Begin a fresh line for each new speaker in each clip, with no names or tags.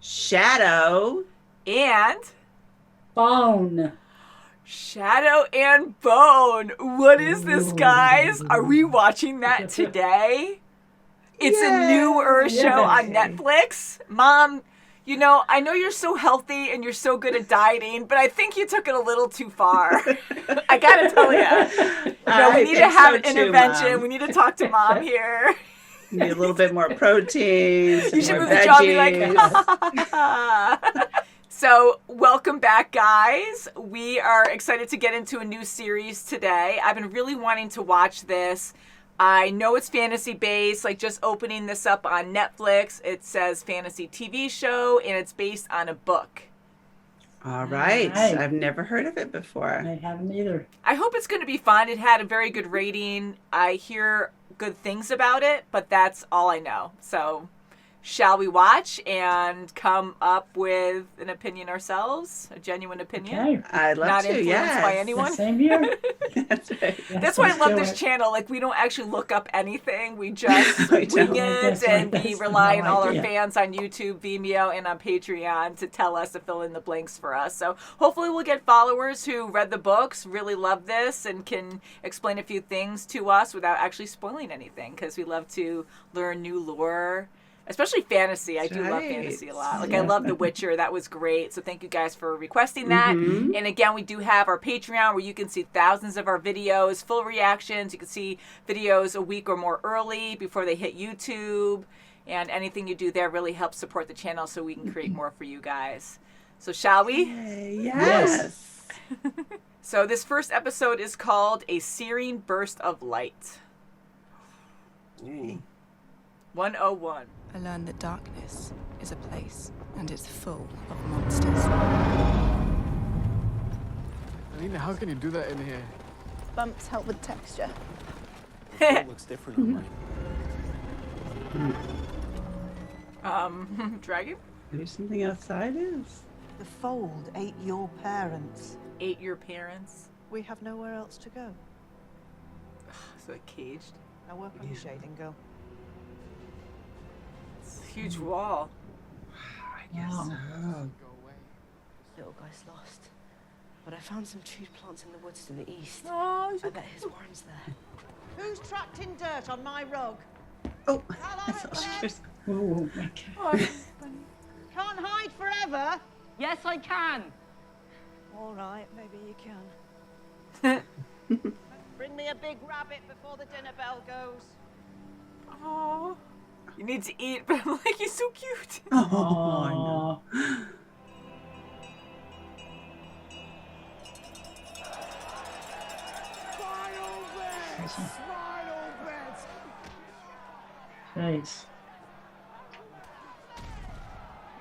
Shadow
and
Bone.
Shadow and Bone. What is this, guys? Are we watching that today? It's a newer show on Netflix. Mom, you know, I know you're so healthy and you're so good at dieting, but I think you took it a little too far. I gotta tell you. No, we need to have an intervention.
Mom.
We need to talk to Mom here.
Need a little bit more protein.
You should move the jaw and be like, So, welcome back, guys. We are excited to get into a new series today. I've been really wanting to watch this. I know it's fantasy-based, like just opening this up on Netflix. It says fantasy TV show, and it's based on a book.
All right. I've never heard of it before.
I haven't either.
I hope it's going to be fun. It had a very good rating. I hear good things about it, but that's all I know. So, shall we watch and come up with an opinion ourselves? A genuine opinion?
Okay.
I'd love
Not
to,
influenced by anyone?
Same here.
That's right.
That's why I love this channel. Like, we don't actually look up anything. We just
We
wing
don't.
it,
That's
and
right.
we
That's
rely
no
on all our
idea.
fans on YouTube, Vimeo, and on Patreon to tell us, to fill in the blanks for us. So hopefully we'll get followers who read the books, really love this, and can explain a few things to us without actually spoiling anything, because we love to learn new lore. Especially fantasy. I do love fantasy a lot. Like, I love The Witcher. That was great. So thank you guys for requesting that.
Mm-hmm.
And again, we do have our Patreon where you can see thousands of our videos, full reactions. You can see videos a week or more early before they hit YouTube. And anything you do there really helps support the channel so we can create more for you guys. So shall we?
Yes.
So this first episode is called A Searing Burst of Light.
Ooh.
101.
I learned that darkness is a place, and it's full of monsters.
Alina, how can you do that in here?
Bumps help with texture.
It looks different on mine.
Dragon?
Maybe something outside is.
The fold ate your parents.
Ate your parents.
We have nowhere else to go.
So caged.
Now work on your shading, girl.
It's a huge wall.
I guess so.
Little guy's lost. But I found some chewed plants in the woods to the east.
Oh,
I bet his warren's there.
Who's trapped in dirt on my rug?
Oh,
Hello,
I thought she was...
Oh, my God.
Can't hide forever.
Yes, I can.
All right, maybe you can. Bring me a big rabbit before the dinner bell goes.
Oh, you need to eat, but I'm like, he's so cute.
Oh, no.
Jeez.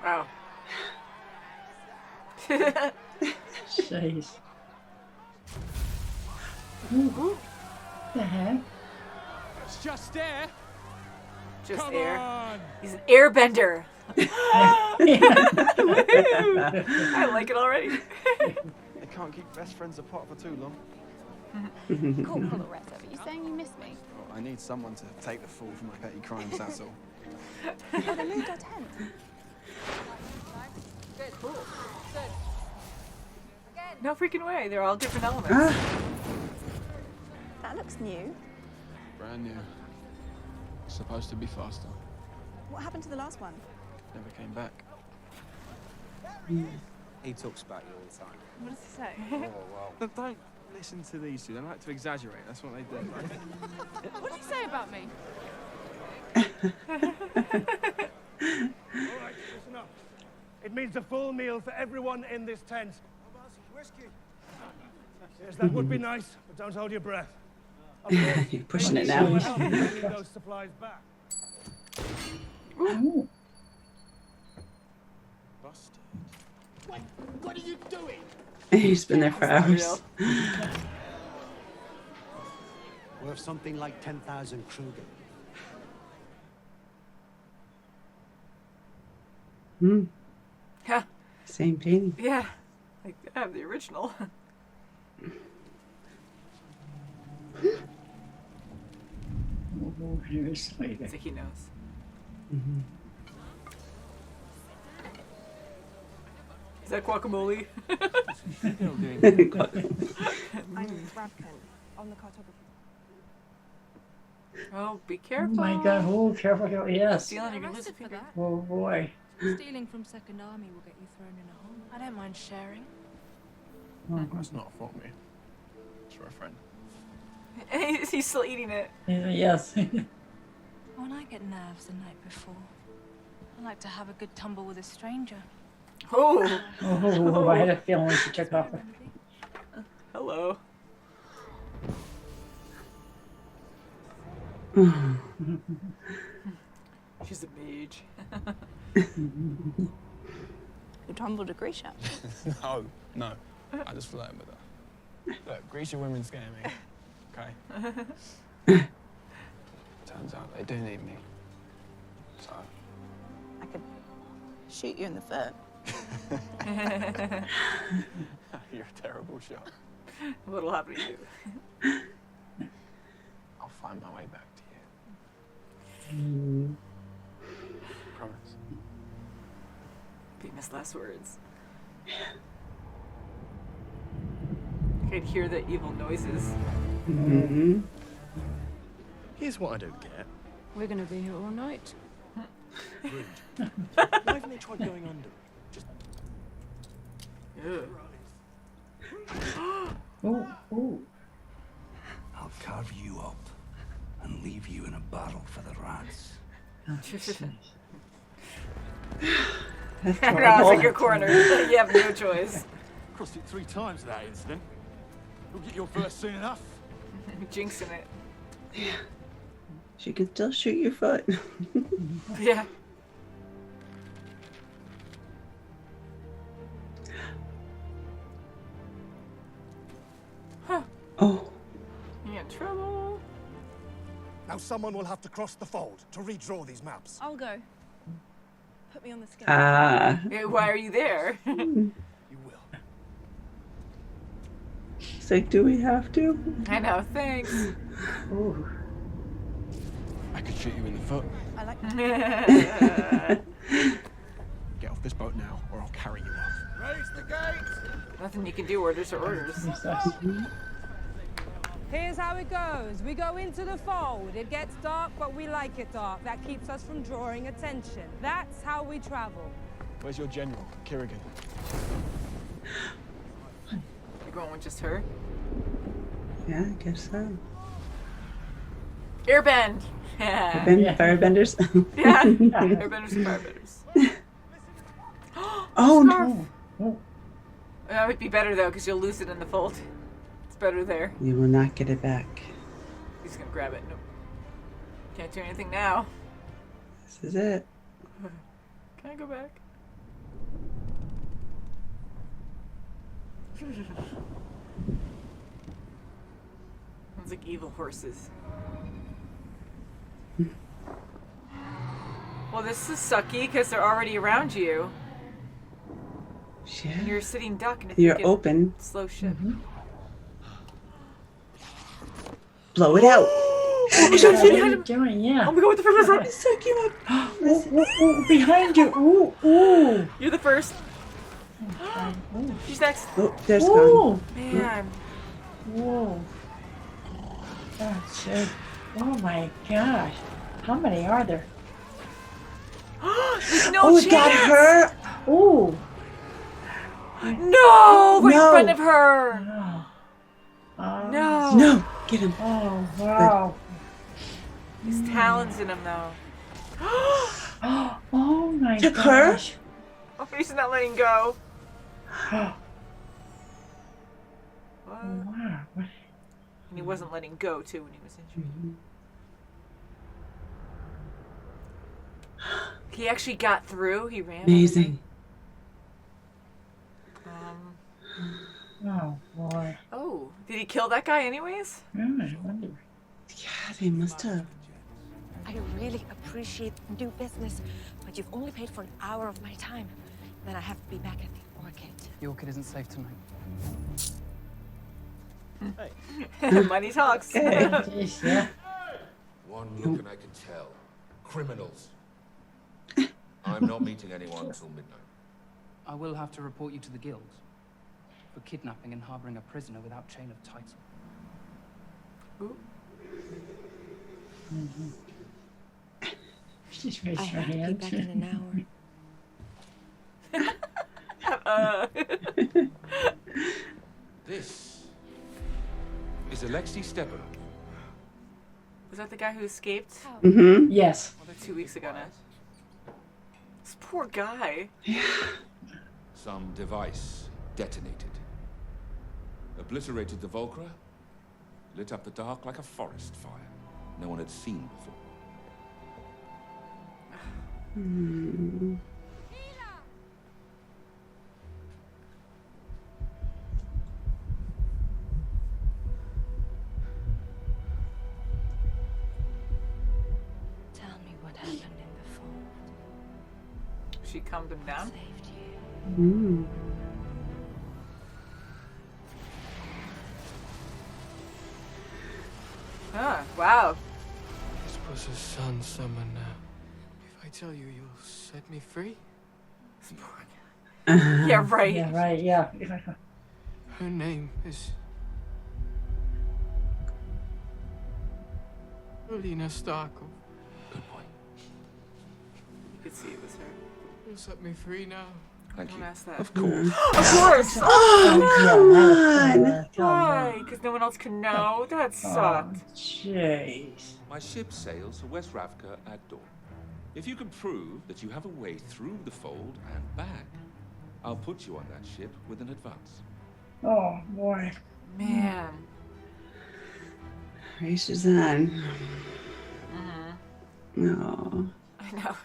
Wow.
Jeez. Ooh. The heck?
It's just air.
Just
Come
air.
on.
He's an airbender. I like it already.
They can't keep best friends apart for too long.
Cool, Loretta. Are you saying you miss me?
Well, I need someone to take the fall for my petty crimes, that's all.
Oh, they moved our tent.
Cool. No freaking way. They're all different elements.
That looks new.
Brand new. Supposed to be faster.
What happened to the last one?
Never came back. He talks about you all the time.
What does he say?
Oh, well.
But don't listen to these two. They like to exaggerate. That's what they do.
What did he say about me?
All right, listen up. It means a full meal for everyone in this tent. Whiskey. Yes, that would be nice, but don't hold your breath.
You're pushing it now.
Those supplies back.
Ooh.
Busted.
What are you doing?
He's been there for hours.
Worth something like 10,000 Kruger.
Yeah.
Same painting.
Yeah. Like, I have the original.
Oh, here's later.
So he knows. Is that guacamole?
I'm Bradken on the cartography.
Oh, be
Oh
careful.
my god, oh, careful, yes.
Stealing, you're gonna lose a
Arrested for
finger.
that.
Oh boy.
Stealing from Second Army will get you thrown in a hole. I don't mind sharing.
That's not for me. It's for a friend.
He's still eating it.
Yes.
When I get nerves the night before, I like to have a good tumble with a stranger.
Oh,
Oh, I had a feeling we should check off it.
hello. She's a mage.
You tumbled a Grisha.
No. I just flirted with her. Look, Grecian women scare me. Okay? Turns out they do need me. So.
I could shoot you in the foot.
You're a terrible shot.
What'll happen to you?
I'll find my way back to you. Promise.
Famous last words. I could hear the evil noises.
Mm-hmm.
Here's what I don't get.
We're gonna be here all night.
Rude. Why haven't they tried going under? Just
Ew.
Oh, oh.
I'll carve you up and leave you in a barrel for the rats.
That's
I know, it's
horrible.
like your corner. You have no choice.
crossed it 3 times that incident. You'll get your first soon enough.
Jinxing it.
She can still shoot your foot.
Yeah. Huh.
Oh.
You in trouble?
Now someone will have to cross the fold to redraw these maps.
I'll go. Put me on the scale.
Ah.
Why are you there?
You will.
It's like, do we have to?
I know, thanks.
Ooh.
I could shoot you in the foot.
I like
Get off this boat now, or I'll carry you off.
Raise the gate!
Nothing you can do. Orders are orders.
Here's how it goes. We go into the fold. It gets dark, but we like it dark. That keeps us from drawing attention. That's how we travel.
Where's your general, Kerrigan?
You're going with just her?
Yeah, I guess so.
Airbend! Yeah.
Firebenders?
Yeah. Airbenders and firebenders.
Oh,
Scarf.
Oh.
That would be better, though, because you'll lose it in the fold. It's better there.
You will not get it back.
He's gonna grab it. Nope. Can't do anything now.
This is it.
Can I go back? Sounds like evil horses. Well, this is sucky because they're already around you.
Yeah.
And you're a sitting duck, and if
You're
you get
open.
slow ship.
Blow it out.
What are you doing? Yeah.
Oh my god, what the fuck was that?
It's Akima.
Oh, behind you. Ooh, ooh.
You're the first.
Ooh.
She's next.
Oh, there's
Ooh.
gone.
Man.
Whoa. That's it. Oh my gosh. How many are there?
There's no
Oh,
chance.
it got her.
Ooh.
No, right
No.
in front of her.
No.
No.
No, get him.
Oh, wow.
His talons in him, though.
Oh my
Took her?
gosh.
Oh, he's not letting go.
Oh,
What?
wow. What?
And he wasn't letting go, too, when he was injured. He actually got through. He ran.
Amazing.
Oh, boy.
Oh, did he kill that guy anyways?
I wonder.
Yeah, they must have.
I really appreciate the new business, but you've only paid for an hour of my time. Then I have to be back at the Orchid.
The Orchid isn't safe tonight.
Money talks.
Jeez, yeah.
One look and I can tell. Criminals. I'm not meeting anyone until midnight.
I will have to report you to the guild for kidnapping and harboring a prisoner without chain of title.
Ooh.
She's raised
I
her
have to be
hand.
back in an hour.
This is Alexei Stepan.
Was that the guy who escaped?
Mm-hmm.
Yes.
2 weeks ago now. This poor guy.
Some device detonated. Obliterated the Volcra. Lit up the dark like a forest fire no one had seen before.
Hmm.
Tell me what happened in the fold.
She calmed him down.
Saved you.
Mm.
Huh, wow.
This was a sun summer now. If I tell you, you'll set me free?
Yeah, right.
Yeah, right, yeah.
Her name is... Alina Starkle.
Good boy.
You could see it was her.
You'll set me free now.
Thank
Don't
you.
ask that.
Of course.
Of course!
Oh, come on.
Why? Because no one else can know? That sucked.
Jeez.
My ship sails for West Ravka at dawn. If you can prove that you have a way through the fold and back, I'll put you on that ship with an advance.
Oh, boy.
Man.
Race is on.
Mm-hmm.
No.
I know.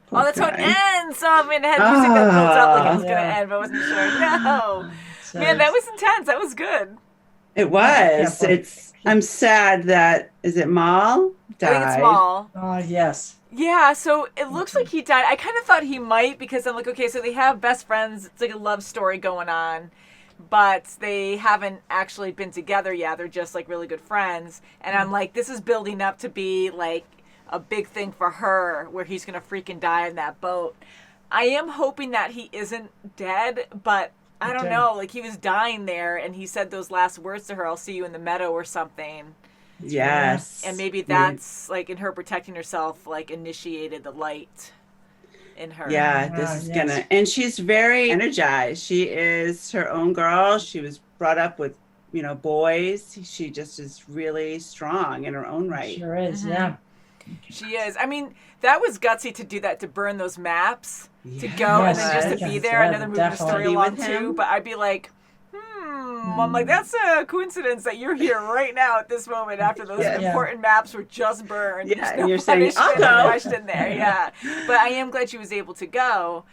Poor
Oh, that's how it
guy.
ends! Oh, man, it had music that built up like it was
Yeah.
going to end, but I wasn't sure. No! Man, that was intense. That was good.
It was.
Yeah,
I'm sad that, is it Mal? Died.
I think it's Maul.
Oh, yes.
Yeah, so it looks like he died. I kind of thought he might because I'm like, okay, so they have best friends. It's like a love story going on, but they haven't actually been together yet. They're just like really good friends. And I'm like, this is building up to be like a big thing for her where he's going to freaking die in that boat. I am hoping that he isn't dead, but I don't know. Like he was dying there and he said those last words to her, I'll see you in the meadow or something.
Yes.
And maybe that's like in her protecting herself, like initiated the light in her.
Yeah, this is gonna, and she's very energized. She is her own girl. She was brought up with, boys. She just is really strong in her own right.
Sure is, yeah.
She is. I mean, that was gutsy to do that, to burn those maps, to go and then just to be there. I know they're moving the story along too, but I'd be like, I'm like, that's a coincidence that you're here right now at this moment after those important maps were just burned.
Yeah,
There's
and you're saying,
punishment
I'll
or
go.
question there. Yeah. But I am glad she was able to go.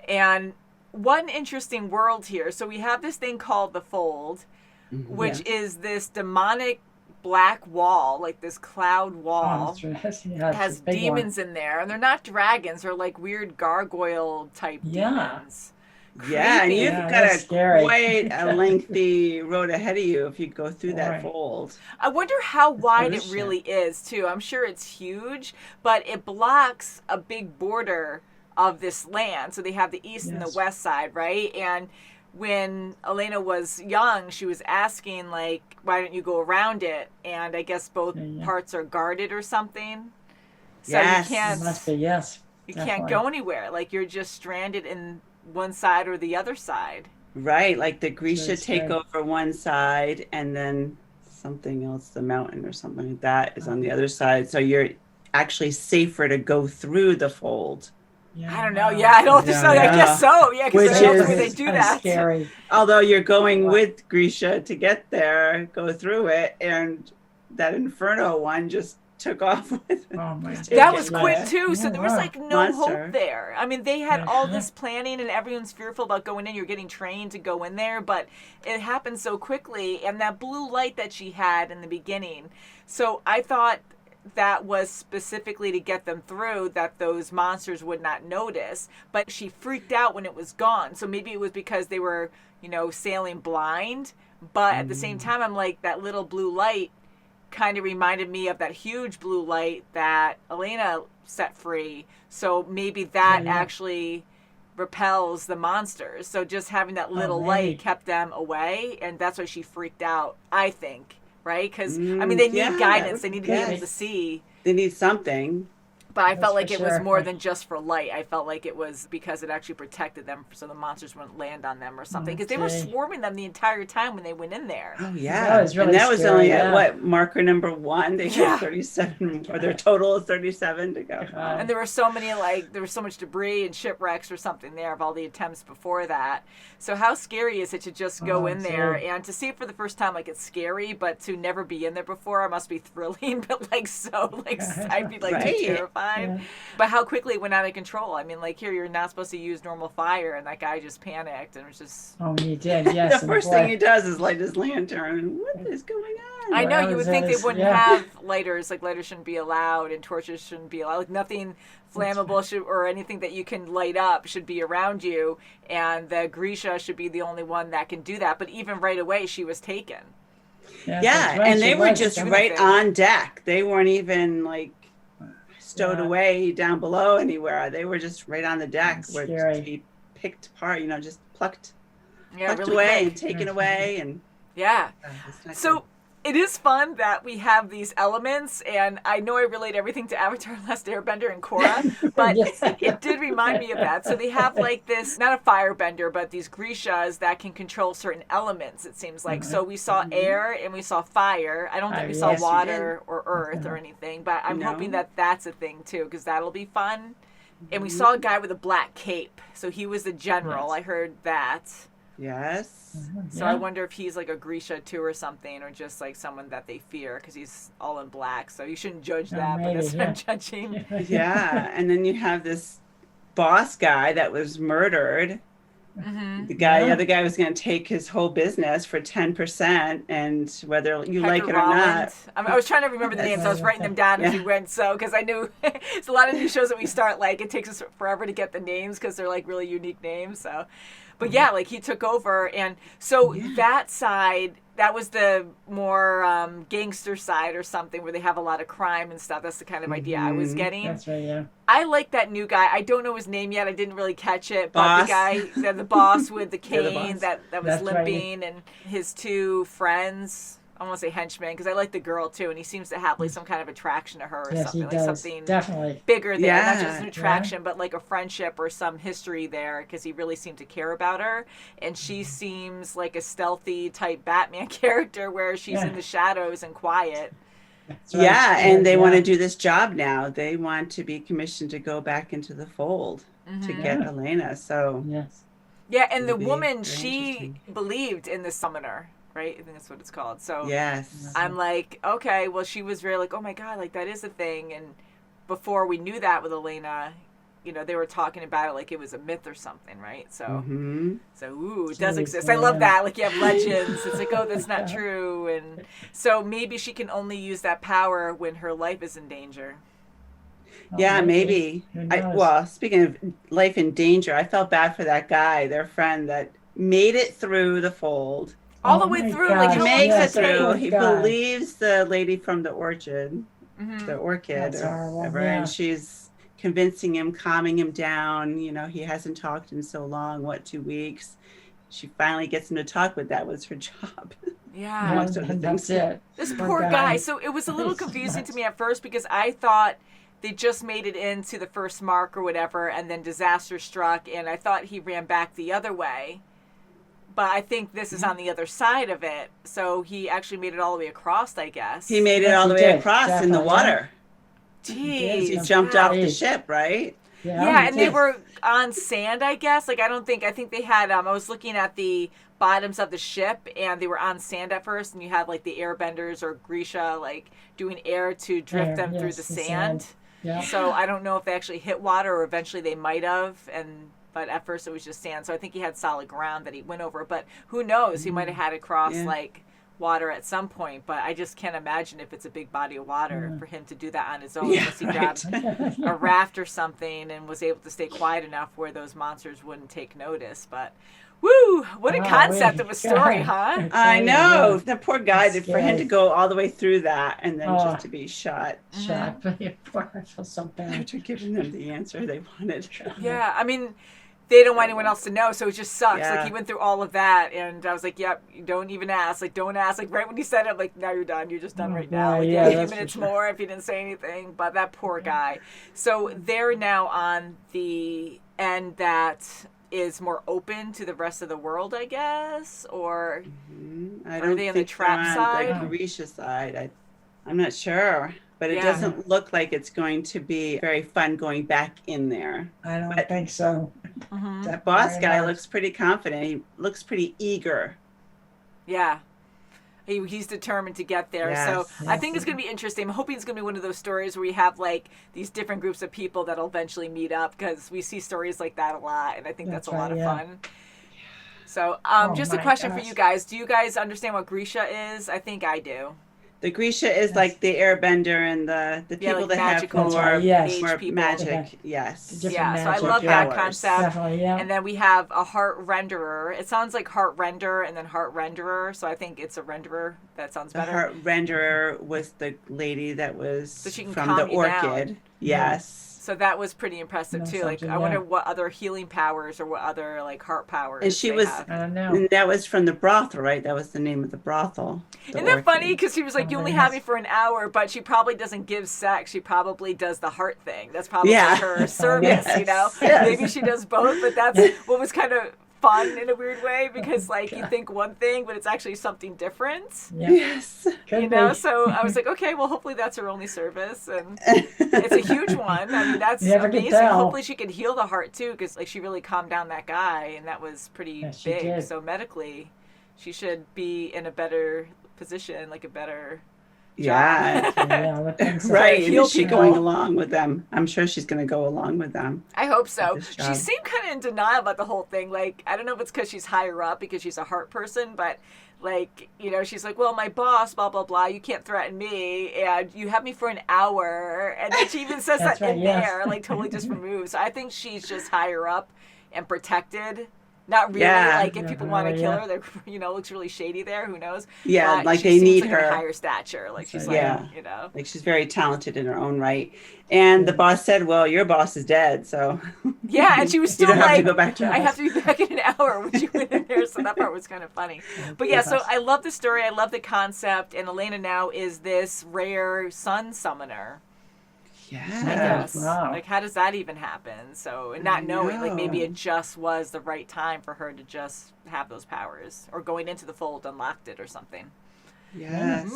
And one interesting world here. So we have this thing called the Fold, which is this demonic black wall, like this cloud wall.
Yeah,
it has demons in there, and they're not dragons. They're like weird gargoyle type demons.
Yeah, and
Creepy.
you've
Yeah,
got
that's scary.
quite a lengthy road ahead of you if you go through that
Right.
fold.
I wonder how wide it
delicious.
really is, too. I'm sure it's huge, but it blocks a big border of this land. So they have the east and the
Yes.
west side, right? And when Elena was young, she was asking, like, why don't you go around it? And I guess both parts are guarded or something. So
Yes.
you can't,
Must be, yes.
you can't
definitely.
go anywhere. Like, you're just stranded in one side or the other side.
Right, like the Grisha
That's
take
right.
over one side and then something else, the mountain or something like that is on the other side. So you're actually safer to go through the fold.
I don't know. Yeah, I don't know. I guess so. Yeah, because
Which
that's the way
is
they do that.
Scary.
Although you're going with Grisha to get there, go through it, and that Inferno one just took off with
Oh my
That was quick too, so there was
wow.
like no
Monster.
hope there. I mean, they had
Yeah.
all this planning and everyone's fearful about going in. You're getting trained to go in there, but it happened so quickly. And that blue light that she had in the beginning. So I thought that was specifically to get them through, that those monsters would not notice. But she freaked out when it was gone. So maybe it was because they were, sailing blind. But at the same time, I'm like, that little blue light kind of reminded me of that huge blue light that Elena set free. So maybe that actually repels the monsters. So just having that little light kept them away, and that's why she freaked out, I think, right? Because, I mean, they need guidance. They need to be able to see.
They need something.
But I felt like it was more than just for light. I felt like it was because it actually protected them so the monsters wouldn't land on them or something. Because they were swarming them the entire time when they went in there.
Oh, yeah. That was really and that was only at, what, marker number 1? They had 37, or their total is 37 to go.
And there were so many, like, there was so much debris and shipwrecks or something there of all the attempts before that. So how scary is it to just go in there and to see it for the first time? Like, it's scary, but to never be in there before, it must be thrilling, but like so, like, I'd be like too terrified. Yeah. But how quickly it went out of control. I mean, like, here, you're not supposed to use normal fire, and that guy just panicked and was just...
Oh, he did, yes.
The first thing he does is light his lantern. What is going on?
I know, you would think they wouldn't have lighters. Like, lighters shouldn't be allowed, and torches shouldn't be allowed. Like, nothing flammable should, or anything that you can light up should be around you, and the Grisha should be the only one that can do that. But even right away, she was taken.
Yeah, and they were just right on deck. They weren't even, like, stowed away down below anywhere. They were just right on the deck where to be picked apart, you know, just plucked really away and taken away. And
so it is fun that we have these elements, and I know I relate everything to Avatar: Last Airbender and Korra, but it did remind me of that. So they have like this, not a firebender, but these Grishas that can control certain elements, it seems like. So we saw air and we saw fire. I don't think we saw water or earth or anything, but I'm hoping that that's a thing too, because that'll be fun. And we saw a guy with a black cape, so he was the general. I heard that.
Yes.
So I wonder if he's like a Grisha too or something, or just like someone that they fear because he's all in black. So you shouldn't judge that, but that's what I'm judging.
Yeah, and then you have this boss guy that was murdered. The other guy was going to take his whole business for 10%, and whether you like it or not.
I was trying to remember the names. I was writing them down as we went, so because I knew it's a lot of new shows that we start, like it takes us forever to get the names because they're like really unique names. So, but yeah, like he took over, and so that side, that was the more gangster side or something where they have a lot of crime and stuff. That's the kind of idea I was getting.
That's right, yeah.
I like that new guy. I don't know his name yet. I didn't really catch it. But the guy, the boss with the cane that was limping, and his two friends. I want to say henchmen because I like the girl too, and he seems to have like some kind of attraction to her or something, like something bigger there, not just an attraction, but like a friendship or some history there, because he really seemed to care about her, and she seems like a stealthy type Batman character where she's in the shadows and quiet.
And they want to do this job now. They want to be commissioned to go back into the fold to get Elena. So
and the woman, she believed in the summoner. Right? I think that's what it's called. So I'm like, okay, well, she was very like, oh my God, like that is a thing. And before we knew that with Elena, you know, they were talking about it like it was a myth or something, right? So, it does exist. I love that. Like you have legends. It's like, oh, that's not true. And so maybe she can only use that power when her life is in danger.
Yeah, maybe. Well, speaking of life in danger, I felt bad for that guy, their friend that made it through the fold.
All the way through, like he
makes it through. He believes the lady from the orchard, the orchid, or whatever, and she's convincing him, calming him down. You know, he hasn't talked in so long. What, 2 weeks? She finally gets him to talk, but that was her job.
Yeah,
that's it.
This poor guy. So it was a little confusing to me at first because I thought they just made it into the first mark or whatever, and then disaster struck, and I thought he ran back the other way. But I think this is on the other side of it. So he actually made it all the way across, I guess.
He made it all the way across in the water.
Jeez.
He jumped off the ship, right?
Yeah, and they were on sand, I guess. Like, I think they had, I was looking at the bottoms of the ship, and they were on sand at first, and you had, like, the airbenders or Grisha, like, doing air to drift them through the sand.
Yeah.
So I don't know if they actually hit water, or eventually they might have, but at first it was just sand. So I think he had solid ground that he went over. But who knows? He might have had to cross like water at some point. But I just can't imagine if it's a big body of water for him to do that on his own. Unless he grabbed a raft or something and was able to stay quiet enough where those monsters wouldn't take notice. But woo, what a concept of a story, huh?
I know. The poor guy, for him to go all the way through that and then just to be shot.
I feel so bad.
After giving them the answer they wanted.
Yeah, I mean, they don't want anyone else to know, so it just sucks.
Yeah.
Like, he went through all of that, and I was like, yep, don't even ask. Like, don't ask. Like, right when he said it, I'm like, now you're done. You're just done right now. Like,
yeah,
a few minutes more if he didn't say anything. But that poor guy. So they're now on the end that is more open to the rest of the world, I guess? Or are they on the trap side?
The Grisha side. I'm not sure. But it doesn't look like it's going to be very fun going back in there.
I don't think so.
That boss guy looks pretty confident. He looks pretty eager.
Yeah. He's determined to get there.
Yes.
So I think it's going to be interesting. I'm hoping it's going to be one of those stories where we have like these different groups of people that'll eventually meet up, because we see stories like that a lot. And I think that's a lot of fun. So just a question for you guys. Do you guys understand what Grisha is? I think I do.
The Grisha is like the airbender and the people
like
that have more, more magic. Yes.
Yeah, so I love that concept. And then we have a heart renderer. It sounds like heart render and then heart renderer. So I think it's a renderer. That sounds better.
The heart renderer was the lady that was
she can
from the
calm you
orchid.
down.
Yes.
So that was pretty impressive too. Like, I wonder what other healing powers or what other like heart powers.
And she was,
I don't know.
And that was from the brothel, right? That was the name of the brothel.
Isn't that funny? Because she was like, you only have me for an hour, but she probably doesn't give sex. She probably does the heart thing. That's probably her service, you know?
Yes.
Maybe she does both, but that's what was kind of fun in a weird way, because like you think one thing, but it's actually something different.
Yes.
You know, so I was like, okay, well, hopefully that's her only service, and it's a huge one. I mean, that's amazing. Hopefully she could heal the heart too, because like she really calmed down that guy, and that was pretty big. So medically, she should be in a better position, like a better
Yeah. Right. Is she going along with them? I'm sure she's going to go along with them.
I hope so. She seemed kind of in denial about the whole thing. Like, I don't know if it's because she's higher up, because she's a heart person, but like, you know, she's like, well, my boss, blah, blah, blah, you can't threaten me, and you have me for an hour. And then she even says that in there, like totally just removed. So I think she's just higher up and protected. Not really, like if people want to kill her, they're, you know, looks really shady there, who knows?
Yeah,
but
like
she
they need
like
her.
A higher stature, like she's like, you know.
Like she's very talented in her own right. And the boss said, well, your boss is dead, so.
Yeah, and she was still
you don't
like,
have to go back to
I have to be back in an hour when she went in there, so that part was kind of funny. But yeah, so I love the story, I love the concept, and Elena now is this rare sun summoner.
Yes.
Wow.
Like, how does that even happen? So, and not knowing, like, maybe it just was the right time for her to just have those powers, or going into the fold unlocked it or something.
Yes.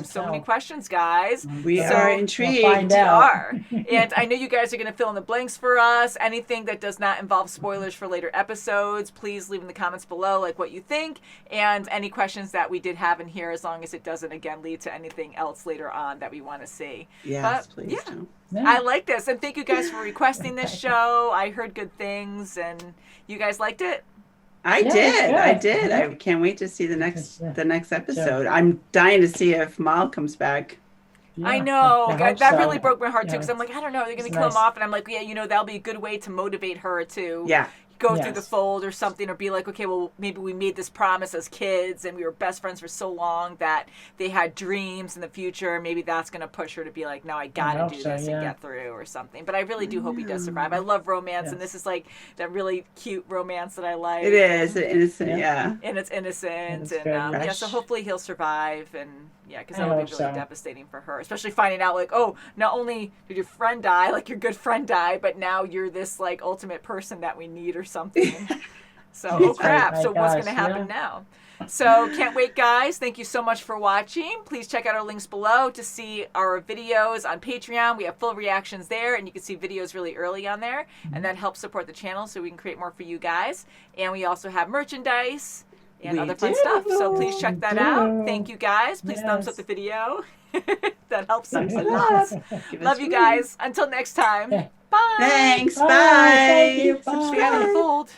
So many questions, guys.
We are intrigued.
We'll find
We
out.
are. And I know you guys are going to fill in the blanks for us. Anything that does not involve spoilers for later episodes, please leave in the comments below, like, what you think. And any questions that we did have in here, as long as it doesn't, again, lead to anything else later on that we want to see.
Yes,
but,
please
yeah.
do.
I like this. And thank you guys for requesting this show. I heard good things. And you guys liked it?
I did. I can't wait to see the next episode. I'm dying to see if Mal comes back.
Yeah,
I know.
I hope
That
so.
really broke my heart, too,
Yeah,
because I'm like, I don't know. They're going to
it's
kill him
nice.
off. And I'm like, yeah, you know, that'll be a good way to motivate her to go through the fold or something, or be like, okay, well, maybe we made this promise as kids and we were best friends for so long that they had dreams in the future. Maybe that's going to push her to be like, no, I got to do this and get through or something. But I really do hope he does survive. I love romance, and this is like that really cute romance that I like.
It is innocent,
And it's innocent,
And
and so hopefully he'll survive, and because that
I
would be
hope
really
so.
devastating for her, especially finding out like, oh, not only did your friend die, like your good friend die, but now you're this like ultimate person that we need or something. So, oh crap, so what's going to happen now? So, can't wait, guys. Thank you so much for watching. Please check out our links below to see our videos on Patreon. We have full reactions there, and you can see videos really early on there, and that helps support the channel so we can create more for you guys. And we also have merchandise and other fun stuff. So please check that out. Thank you, guys. Please thumbs up the video. That helps us a lot. Love you guys. Until next time. Bye.
Thanks. Bye.
Thank you.
Stay out of the fold.